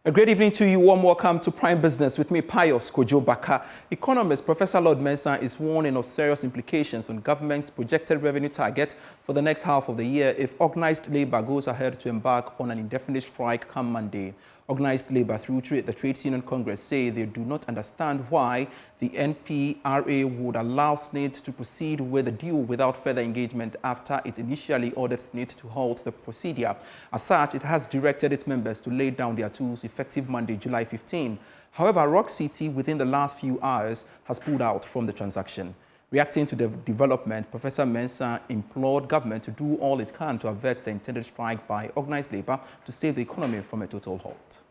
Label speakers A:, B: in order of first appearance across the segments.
A: A great evening to you. Warm welcome to Prime Business with me, Pius Kojo Baka. Economist Professor Lord Mensah is warning of serious implications on government's projected revenue target for the next half of the year if organized labor goes ahead to embark on an indefinite strike come Monday. Organized labor through the Trades Union Congress say they do not understand why the NPRA would allow SNID to proceed with the deal without further engagement after it initially ordered SNID to halt the procedure. As such, it has directed its members to lay down their tools effective Monday, July 15. However, Rock City, within the last few hours, has pulled out from the transaction. Reacting to the development, Professor Mensah implored government to do all it can to avert the intended strike by organized labor to save the economy from a total halt.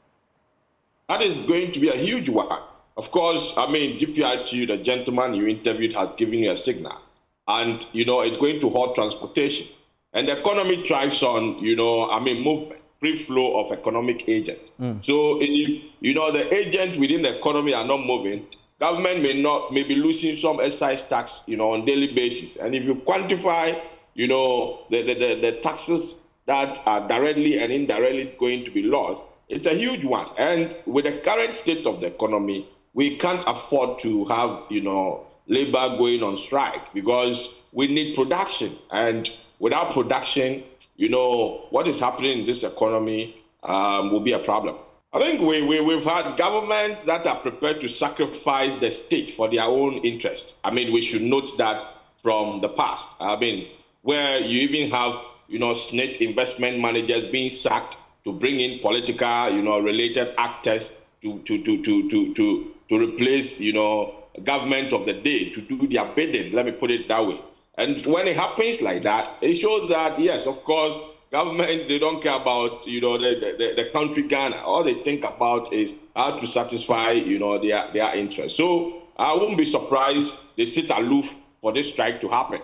B: That is going to be a huge one. Of course, GPRT, the gentleman you interviewed, has given you a signal. And, it's going to halt transportation. And the economy thrives on, movement, free flow of economic agent. So if, the agent within the economy are not moving, government may be losing some excise tax, on daily basis. And if you quantify, the taxes that are directly and indirectly going to be lost, it's a huge one. And with the current state of the economy, we can't afford to have, labor going on strike because we need production. And without production, what is happening in this economy will be a problem. I think we've had governments that are prepared to sacrifice the state for their own interests. We should note that from the past. Where you even have, SNIT investment managers being sacked to bring in political, related actors to replace, government of the day, to do their bidding, let me put it that way. And when it happens like that, it shows that, yes, of course, government, they don't care about, the country Ghana. All they think about is how to satisfy, their interests. So I won't be surprised they sit aloof for this strike to happen.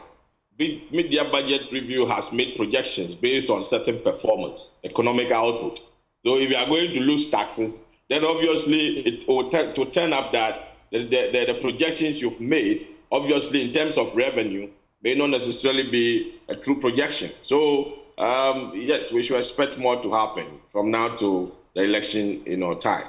B: Mid-year budget review has made projections based on certain performance, economic output. So if you are going to lose taxes, then obviously it will turn up that the projections you've made, obviously in terms of revenue, may not necessarily be a true projection. So yes, we should expect more to happen from now to the election, time.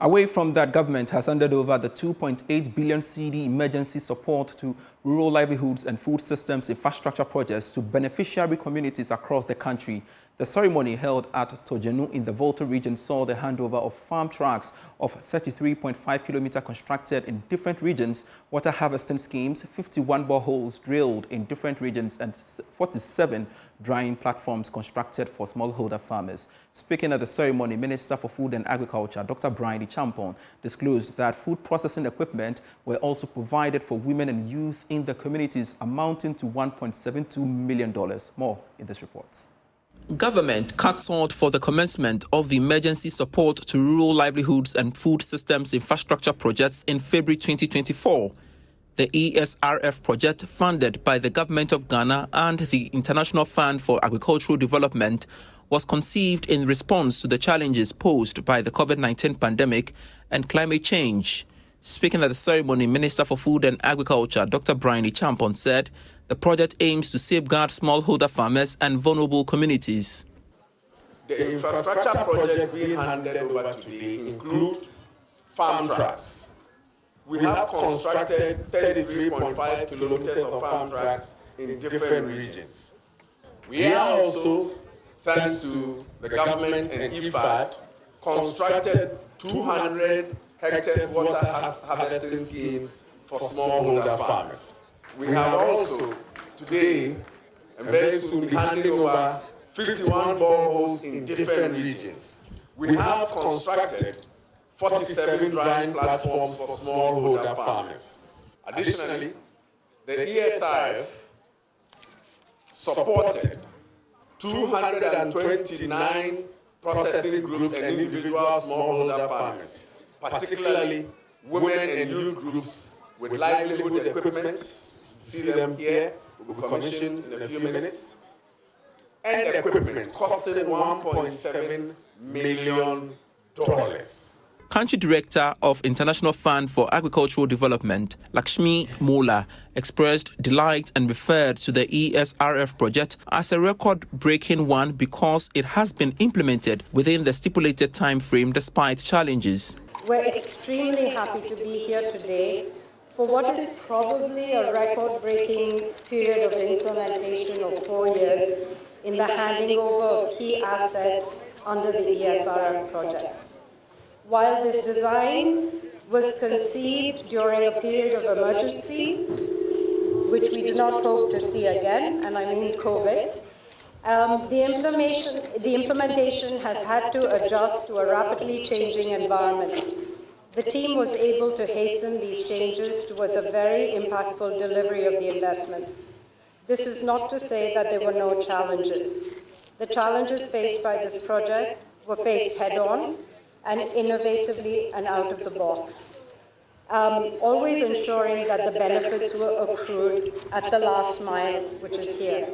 A: Away from that, government has handed over the 2.8 billion CD emergency support to rural livelihoods and food systems infrastructure projects to beneficiary communities across the country. The ceremony held at Tojenu in the Volta region saw the handover of farm tracks of 33.5 kilometers constructed in different regions, water harvesting schemes, 51 boreholes drilled in different regions, and 47 drying platforms constructed for smallholder farmers. Speaking at the ceremony, Minister for Food and Agriculture, Dr. Brian Champon, disclosed that food processing equipment were also provided for women and youth in the communities, amounting to $1.72 million. More in this report. Government cut short for the commencement of the emergency support to rural livelihoods and food systems infrastructure projects in February 2024. The ESRF project, funded by the Government of Ghana and the International Fund for Agricultural Development, was conceived in response to the challenges posed by the COVID-19 pandemic and climate change. Speaking at the ceremony, Minister for Food and Agriculture, Dr. Brian Champon, said the project aims to safeguard smallholder farmers and vulnerable communities.
C: The infrastructure projects being handed over today include farm tracks. We have constructed 33.5 kilometers of farm tracks in different regions. We are also, thanks to the government and IFAD, constructed 200 hectares water harvesting schemes for smallholder farmers. We have also today and very soon be handing over 51 boreholes in different regions. We have constructed 47 drying platforms for smallholder farmers. Additionally, the ESRF supported 229 processing groups and individual smallholder farmers, particularly women and youth groups with livelihood equipment. See them here, will be commissioned in a few minutes, and equipment costing $1.7 million.
A: Country Director of International Fund for Agricultural Development, Lakshmi Mola, expressed delight and referred to the ESRF project as a record-breaking one because it has been implemented within the stipulated time frame despite challenges.
D: We're extremely happy to be here today for what is probably a record-breaking period of implementation of 4 years in the handing over of key assets under the ESRF project. While this design was conceived during a period of emergency, which we do not hope to see again, and I mean COVID, the implementation has had to adjust to a rapidly changing environment. The team was able to hasten these changes towards a very impactful delivery of the investments. This is not to say that there were no challenges. The challenges faced by this project were faced head-on and innovatively and out of the box, always ensuring that the benefits were accrued at the last mile, which is here.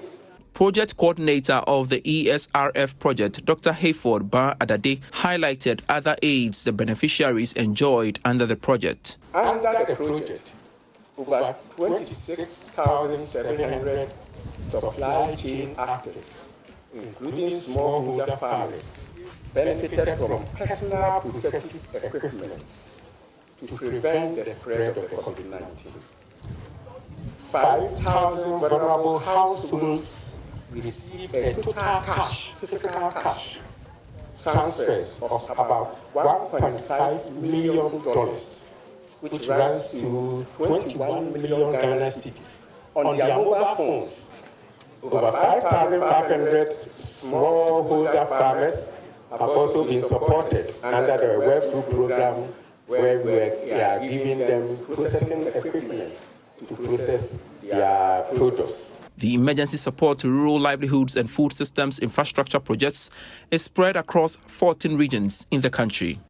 A: Project coordinator of the ESRF project, Dr. Hayford Bar Adade, highlighted other aids the beneficiaries enjoyed under the project.
C: Under the project, over 26,700 supply chain actors, including smallholder farmers, benefited from personal protective equipment to prevent the spread of COVID-19. 5,000 vulnerable households received a total physical cash transfers of about $1.5 million, which runs to 21 million Ghana cedis on their mobile phones. Over 5,500 smallholder farmers have also been supported under the Well Food program, where we are giving them processing equipment to process their products.
A: The emergency support to rural livelihoods and food systems infrastructure projects is spread across 14 regions in the country.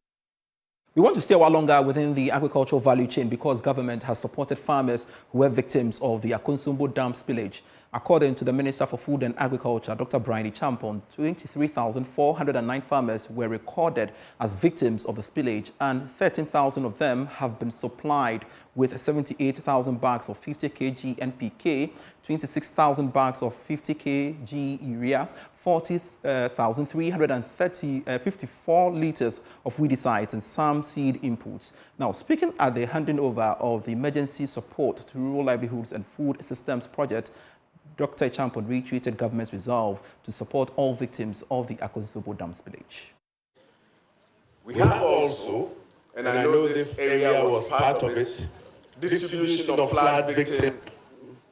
A: We want to stay a while longer within the agricultural value chain because government has supported farmers who were victims of the Akuno Dam spillage. According to the Minister for Food and Agriculture, Dr. Brian Champon, 23,409 farmers were recorded as victims of the spillage, and 13,000 of them have been supplied with 78,000 bags of 50 kg NPK, 26,000 bags of 50 kg urea, 40,354 litres of weedicides and some seed inputs. Now, speaking at the handing over of the emergency support to rural livelihoods and food systems project, Dr. Champon reiterated government's resolve to support all victims of the Akuno Dam spillage.
C: We have also, and I know this area was part of it, distribution of flood victims,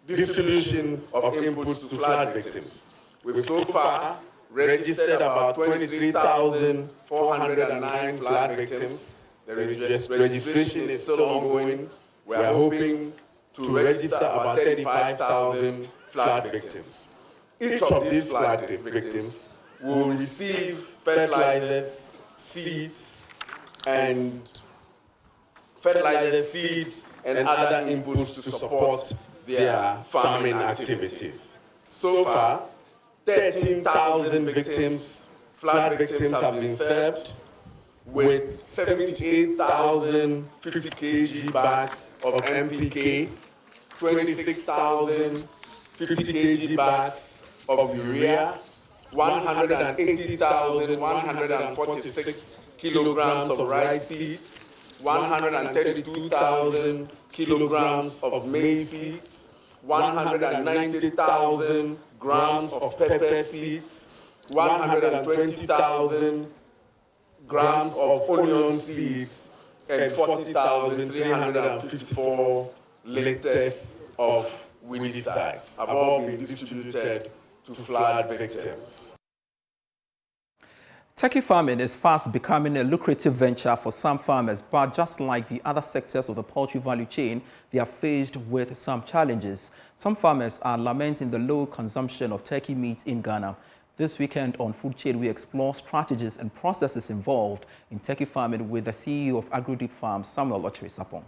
C: distribution of inputs to flood victims. We've so far registered about 23,409 flood victims. The registration is still ongoing. We are hoping to register about 35,000 flood victims. Each of these flood victims will receive fertilizers, seeds, and other inputs to support their farming activities. So far, 13,000 flood victims have been served with 78,000 50 kg bags of NPK, 26,000 50 kg bags of urea, 180,146 kilograms of rice seeds, 132,000 kilograms of maize seeds, 190,000 grams of pepper seeds, 120,000 grams of onion seeds, and 40,354 liters of weedicides have all been distributed to flood victims.
A: Turkey farming is fast becoming a lucrative venture for some farmers, but just like the other sectors of the poultry value chain, they are faced with some challenges. Some farmers are lamenting the low consumption of turkey meat in Ghana. This weekend on Food Chain, we explore strategies and processes involved in turkey farming with the CEO of AgroDeep Farm, Samuel Ochre Sapong.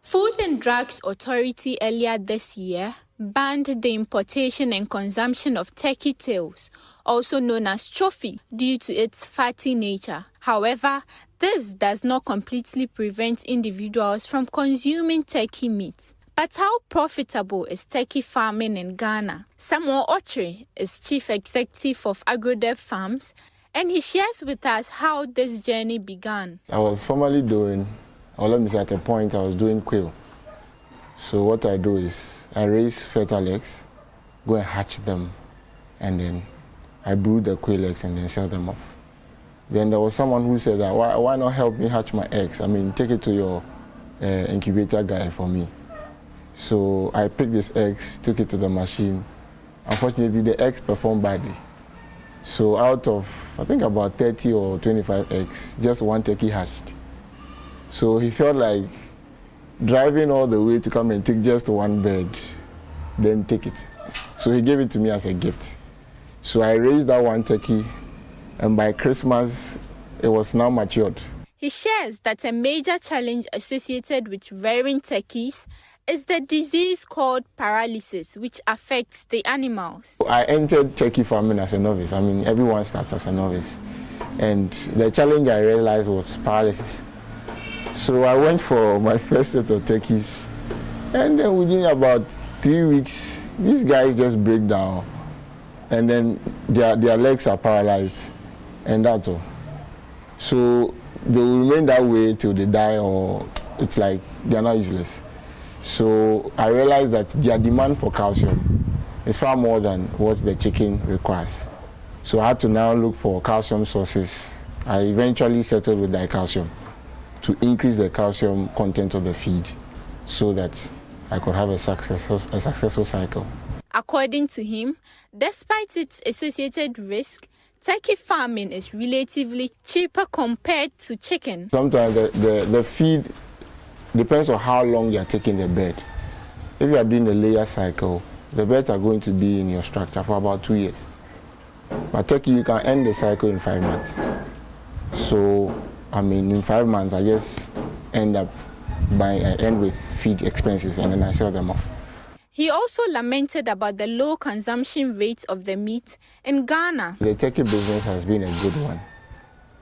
E: Food and Drugs Authority earlier this year banned the importation and consumption of turkey tails, also known as trophy, due to its fatty nature. However, This does not completely prevent individuals from consuming turkey meat. But how profitable is turkey farming in Ghana? Samuel Ochre is Chief Executive of Akuno Dam Farms, and he shares with us how this journey began.
F: I was formerly doing, or let me say at a point, I was doing quail. So what I do is I raise fertile eggs, go and hatch them, and then I brood the quail eggs and then sell them off. Then there was someone who said that, why not help me hatch my eggs? I mean, take it to your incubator guy for me. So I picked these eggs, took it to the machine. Unfortunately, the eggs performed badly. So out of, I think about 30 or 25 eggs, just one turkey hatched. So he felt like driving all the way to come and take just one bird, then take it. So he gave it to me as a gift. So I raised that one turkey, and by Christmas, it was now matured.
E: He shares that a major challenge associated with rearing turkeys is the disease called paralysis, which affects the animals.
F: I entered turkey farming as a novice. I mean, everyone starts as a novice. And the challenge I realized was paralysis. So I went for my first set of turkeys. And then within about 3 weeks, these guys just break down. And then their legs are paralyzed. And that's all. So they will remain that way till they die, or it's like they're not useless. So I realized that their demand for calcium is far more than what the chicken requires. So I had to now look for calcium sources. I eventually settled with dicalcium to increase the calcium content of the feed so that I could have a successful cycle.
E: According to him, despite its associated risk, turkey farming is relatively cheaper compared to chicken.
F: Sometimes the feed depends on how long you are taking the bird. If you are doing the layer cycle, the birds are going to be in your structure for about 2 years. But turkey, you can end the cycle in 5 months. So, I mean, in 5 months, I just end with feed expenses and then I sell them off.
E: He also lamented about the low consumption rate of the meat in Ghana.
F: The turkey business has been a good one.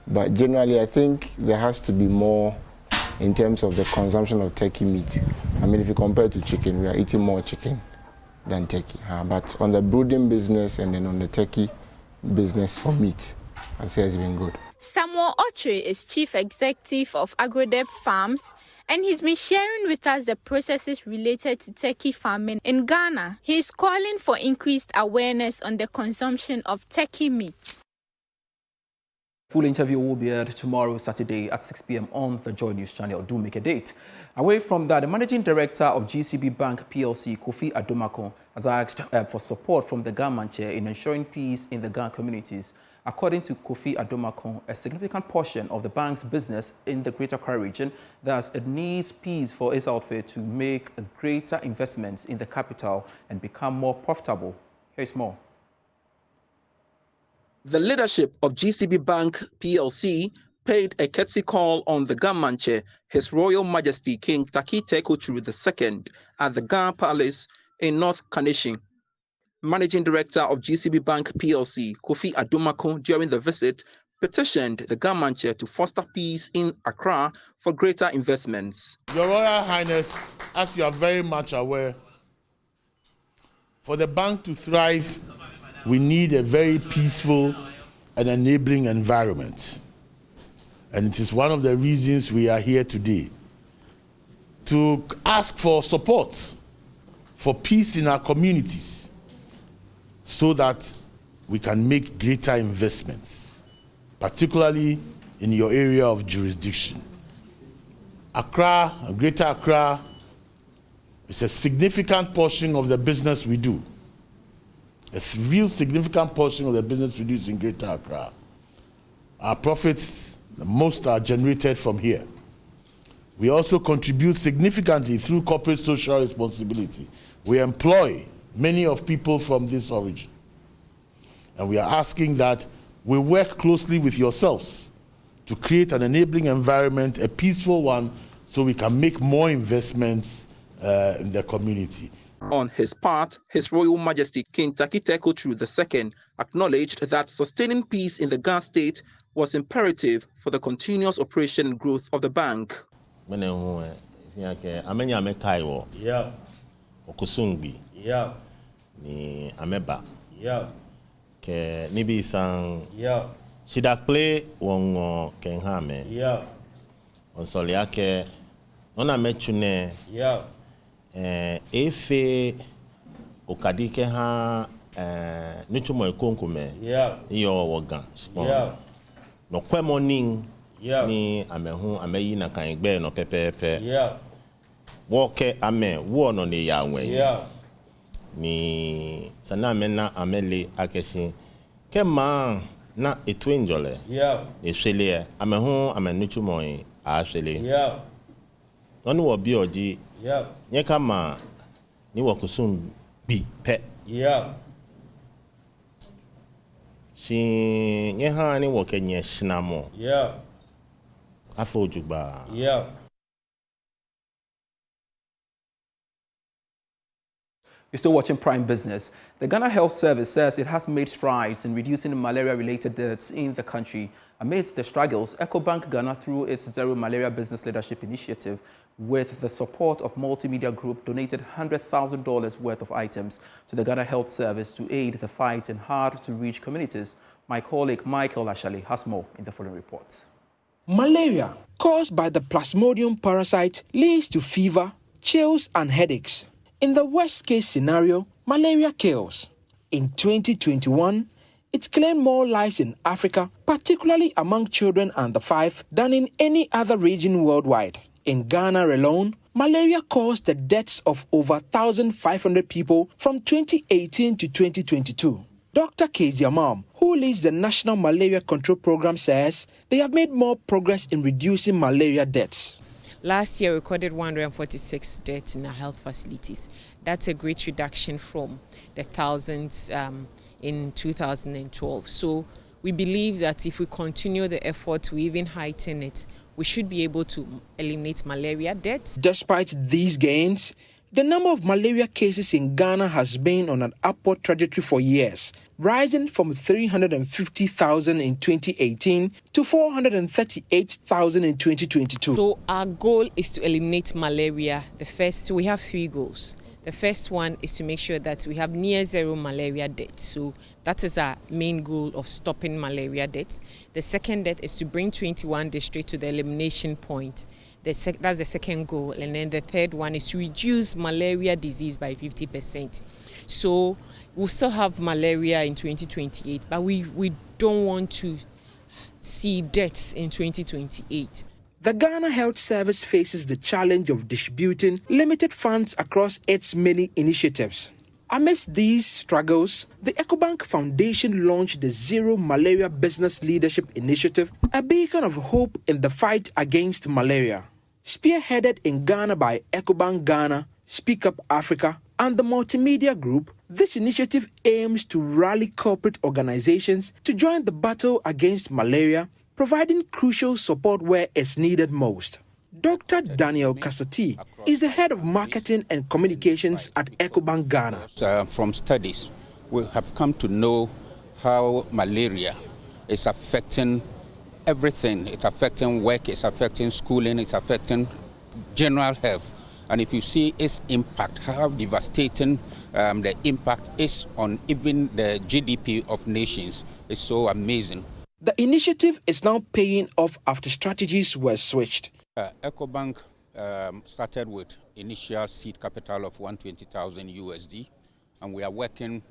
F: But generally, I think there has to be more in terms of the consumption of turkey meat. I mean, if you compare to chicken, we are eating more chicken than turkey. But on the brooding business and then on the turkey business for meat, I'd say it's been good.
E: Samuel Ochre is Chief Executive of Akuno Dam Farms, and he's been sharing with us the processes related to turkey farming in Ghana. He is calling for increased awareness on the consumption of turkey meat.
A: Full interview will be aired tomorrow, Saturday at 6 p.m. on the Joy News channel. Do make a date. Away from that, the Managing Director of GCB Bank PLC, Kofi Adomako, has asked for support from the government chair in ensuring peace in the Ghana communities. According to Kofi Adomako, a significant portion of the bank's business in the Greater Accra region, thus it needs peace for its outfit to make greater investments in the capital and become more profitable. Here's more. The leadership of GCB Bank PLC paid a courtesy call on the government chair, His Royal Majesty King Takite Kochuru II, at the Ghana Palace in North Kaneshie. Managing Director of GCB Bank PLC, Kofi Adomako, during the visit, petitioned the government chair to foster peace in Accra for greater investments.
G: Your Royal Highness, as you are very much aware, for the bank to thrive, we need a very peaceful and enabling environment. And it is one of the reasons we are here today, to ask for support for peace in our communities so that we can make greater investments, particularly in your area of jurisdiction. Accra, Greater Accra, is a significant portion of the business we do. A real significant portion of the business we do is in Greater Accra. Our profits, most are generated from here. We also contribute significantly through corporate social responsibility. We employ many of people from this origin. And we are asking that we work closely with yourselves to create an enabling environment, a peaceful one, so we can make more investments in the community.
A: On his part, His Royal Majesty King Takite Kochuru II acknowledged that sustaining peace in the Ghana state was imperative for the continuous operation and growth of the bank.
H: Yeah.
I: Okusungbi.
H: Yeah.
I: Ni ameba.
H: Yeah.
I: Ke nibi sang.
H: Yeah.
I: Shidakple wongo kenhame.
H: Yeah.
I: Onsoliake ona mechune.
H: Yeah.
I: Efe okadike ha nuchumo ekonkume.
H: Yeah.
I: Iyo wogan.
H: Yeah.
I: No kwe morning.
H: Yeah.
I: Ni amehu ameyi na kanigbe no pepepe.
H: Yeah.
I: Woke ame wo no ne yawe.
H: Yeah.
I: Ni sana mena amele akeshi kema na etwenjole.
H: Yeah.
I: Eswele amehu amenuchumo a swele.
H: Yeah.
I: Onu obi oji.
H: Yeah.
I: Nye kama ni wakusum bi pe.
H: Yeah.
I: Shi nye ha ni wokenye shinamo.
H: Yeah.
I: Afo jugba.
H: Yeah.
A: You're still watching Prime Business. The Ghana Health Service says it has made strides in reducing malaria-related deaths in the country. Amidst the struggles, EcoBank Ghana, through its Zero Malaria Business Leadership Initiative, with the support of Multimedia Group, donated $100,000 worth of items to the Ghana Health Service to aid the fight in hard-to-reach communities. My colleague Michael Ashali has more in the following report.
J: Malaria, caused by the Plasmodium parasite, leads to fever, chills and headaches. In the worst-case scenario, malaria kills. In 2021, it claimed more lives in Africa, particularly among children under 5, than in any other region worldwide. In Ghana alone, malaria caused the deaths of over 1,500 people from 2018 to 2022. Dr. Keziamam, who leads the National Malaria Control Program, says they have made more progress in reducing malaria deaths.
K: Last year, we recorded 146 deaths in our health facilities. That's a great reduction from the thousands in 2012. So we believe that if we continue the efforts, we even heighten it, we should be able to eliminate malaria deaths.
J: Despite these gains, the number of malaria cases in Ghana has been on an upward trajectory for years, rising from 350,000 in 2018 to 438,000 in 2022.
K: So our goal is to eliminate malaria. We have 3 goals. The first one is to make sure that we have near zero malaria deaths. So that is our main goal of stopping malaria deaths. The second death is to bring 21 districts to the elimination point. That's the second goal. And then the third one is to reduce malaria disease by 50%. So we'll still have malaria in 2028, but we don't want to see deaths in 2028.
J: The Ghana Health Service faces the challenge of distributing limited funds across its many initiatives. Amidst these struggles, the EcoBank Foundation launched the Zero Malaria Business Leadership Initiative, a beacon of hope in the fight against malaria. Spearheaded in Ghana by EcoBank Ghana, Speak Up Africa, and the Multimedia Group, this initiative aims to rally corporate organizations to join the battle against malaria, providing crucial support where it's needed most. Dr. Daniel Kasati is the head of marketing and communications at EcoBank Ghana.
L: From studies, we have come to know how malaria is affecting everything. It's affecting work, it's affecting schooling, it's affecting general health. And if you see its impact, how devastating the impact is on even the GDP of nations, is so amazing.
J: The initiative is now paying off after strategies were switched.
L: EcoBank started with initial seed capital of 120,000 USD, and we are working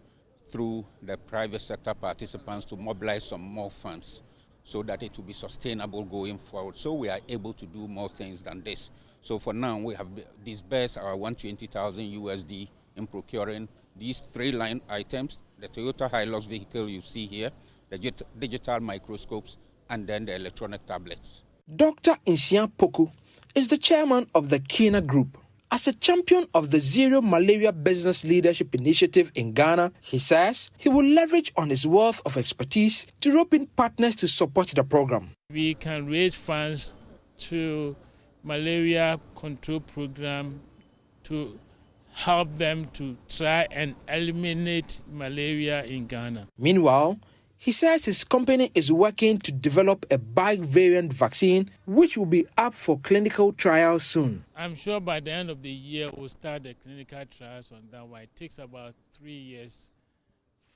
L: through the private sector participants to mobilize some more funds so that it will be sustainable going forward. So we are able to do more things than this. So for now, we have disbursed our 120,000 USD in procuring these 3 line items, the Toyota Hilux vehicle you see here, the digital microscopes, and then the electronic tablets.
J: Dr. Insian Poku is the chairman of the Kina Group. As a champion of the Zero Malaria Business Leadership Initiative in Ghana, he says he will leverage on his wealth of expertise to rope in partners to support the program.
M: We can raise funds to malaria control program to help them to try and eliminate malaria in Ghana.
J: Meanwhile, He says his company is working to develop a bivalent vaccine, which will be up for clinical trials soon.
M: I'm sure by the end of the year, we'll start the clinical trials on that one. It takes about 3 years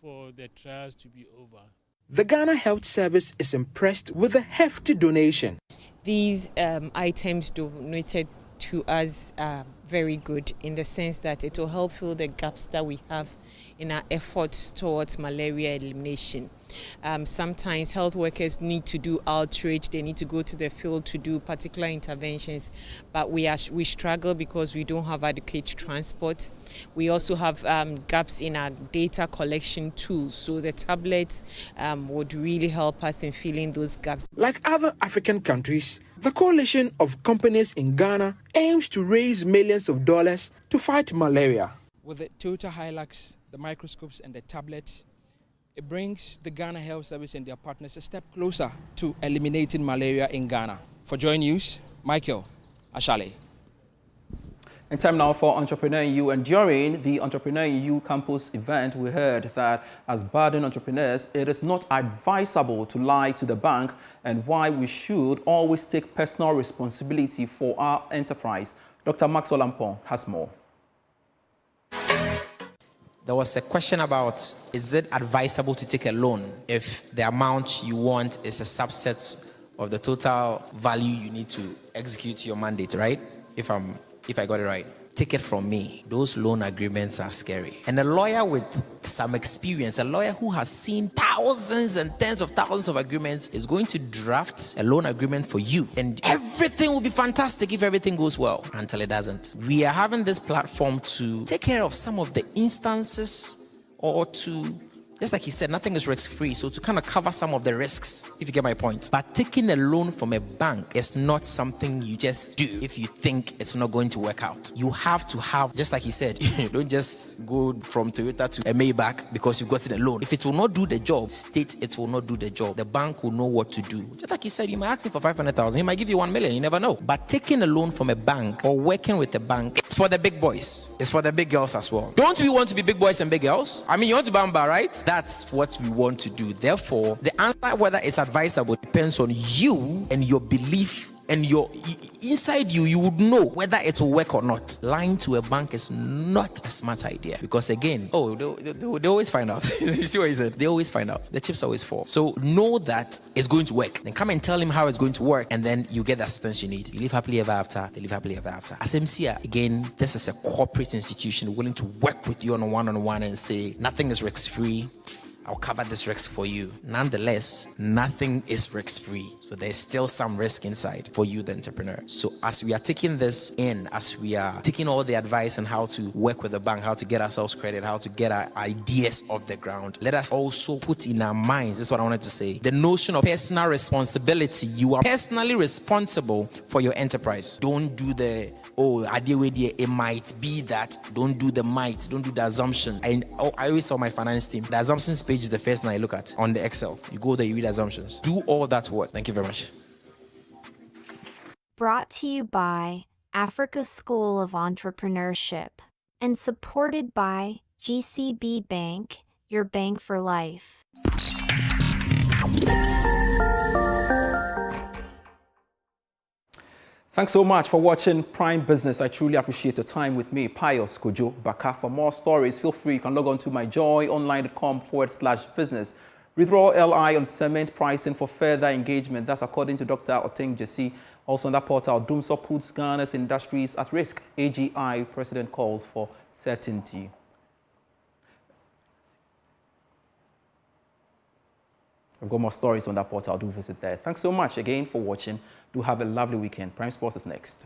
M: for the trials to be over.
J: The Ghana Health Service is impressed with the hefty donation.
K: These items donated to us are very good in the sense that it will help fill the gaps that we have in our efforts towards malaria elimination. Sometimes health workers need to do outreach, they need to go to the field to do particular interventions, but we struggle because we don't have adequate transport. We also have gaps in our data collection tools, so the tablets would really help us in filling those gaps.
J: Like other African countries, the coalition of companies in Ghana aims to raise millions of dollars to fight malaria.
N: With the Toyota Hilux, the microscopes and the tablets, it brings the Ghana Health Service and their partners a step closer to eliminating malaria in Ghana. For Joy News, Michael Ashale.
A: And time now for Entrepreneur in You. And during the Entrepreneur in You campus event, we heard that as budding entrepreneurs, it is not advisable to lie to the bank and why we should always take personal responsibility for our enterprise. Dr. Maxwell Ampong has more.
O: There was a question about, is it advisable to take a loan if the amount you want is a subset of the total value you need to execute your mandate, right? If I got it right. Take it from me, those loan agreements are scary. And a lawyer with some experience, a lawyer who has seen thousands and tens of thousands of agreements, is going to draft a loan agreement for you. And everything will be fantastic if everything goes well, until it doesn't. We are having this platform to take care of some of the instances, or to, just like he said, nothing is risk-free, so to kind of cover some of the risks, if you get my point. But taking a loan from a bank is not something you just do if you think it's not going to work out. You have to have, just like he said, you don't just go from Toyota to a Maybach because you've gotten a loan. If it will not do the job, state it will not do the job. The bank will know what to do. Just like he said, you might ask him for 500,000, he might give you 1 million, you never know. But taking a loan from a bank or working with a bank, it's for the big boys. It's for the big girls as well. Don't we want to be big boys and big girls? I mean, you want to bamba, right? That's what we want to do. Therefore, the answer whether it's advisable depends on you and your belief, and your inside you would know whether it will work or not. Lying to a bank is not a smart idea, because again, they always find out. You see what he said? They always find out. The chips always fall. So know that it's going to work. Then come and tell him how it's going to work, and then you get the assistance you need. You live happily ever after. They live happily ever after. As MCA, again, this is a corporate institution willing to work with you on a one-on-one and say nothing is risk-free. I'll cover this risk for you. Nonetheless, nothing is risk-free. So there's still some risk inside for you, the entrepreneur. So as we are taking this in, as we are taking all the advice on how to work with the bank, how to get ourselves credit, how to get our ideas off the ground, let us also put in our minds, this is what I wanted to say, the notion of personal responsibility. You are personally responsible for your enterprise. Don't do the it might be that. Don't do the might. Don't do the assumption. And I always tell my finance team, the assumptions page is the first thing I look at on the Excel. You go there, you read assumptions. Do all that work. Thank you very much.
P: Brought to you by Africa School of Entrepreneurship and supported by GCB Bank, your bank for life.
A: Thanks so much for watching Prime Business. I truly appreciate your time with me, Pius Kojo Baka. For more stories, feel free, you can log on to myjoyonline.com/business. Withdraw LI on cement pricing for further engagement. That's according to Dr. Oteng Jesse. Also on that portal, Doomsor puts Ghana's industries at risk. AGI President calls for certainty. I've got more stories on that portal. Do visit there. Thanks so much again for watching. Do have a lovely weekend. Prime Sports is next.